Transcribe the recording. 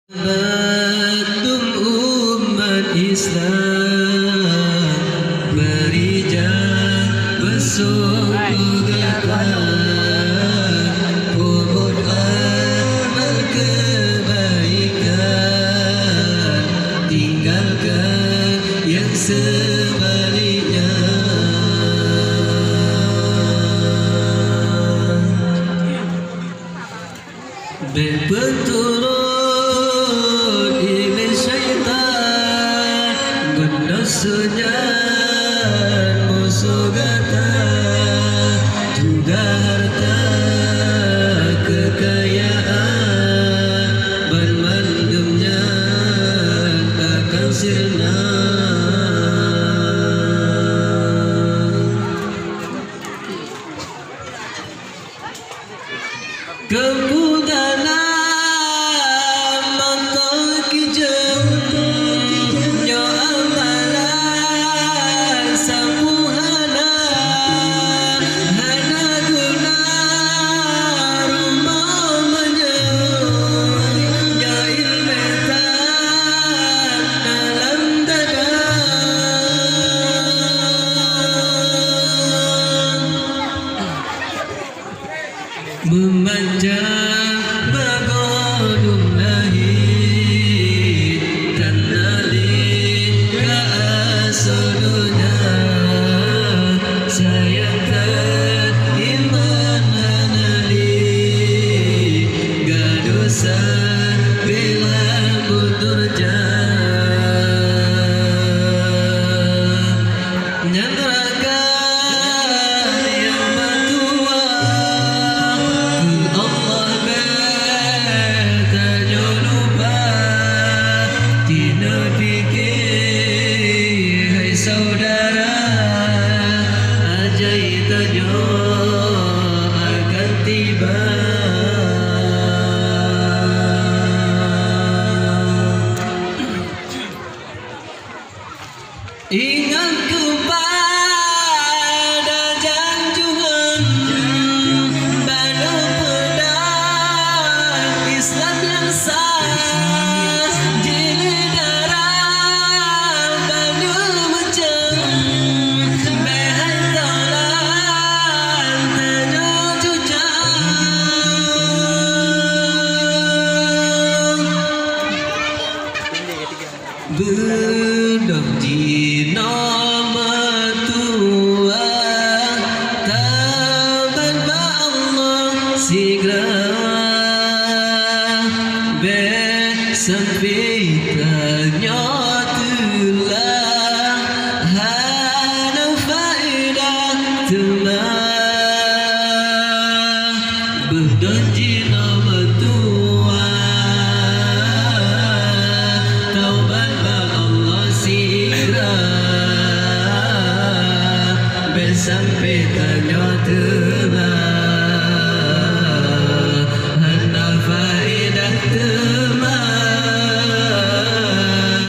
Bantum umat Islam berijak bersungguh getar umut amal kebaikan, tinggalkan yang sebaliknya. Berturut iblis syaitan, guna sunyan musuh gata, juga harta kekayaan, bermandumnya takkan sirna. Kemudahan mentok jauh nyo amalan sampuhana hana guna rumah menjauh nyo ilmetan dalam dada memanjang bagodum lahir dan nalik ke asalnya. Saya teriman hanali gadosa bila buturja nyandraga yang batua Allah bertanya lupa tidak fikir hai saudara ajai tanya akan tiba. Ingat kepada janjungan Banu pedang Islam yang sah, jilid darah Banu menceng behai talan tanya cucang bedang nama tua taban Allah segera besampai tanya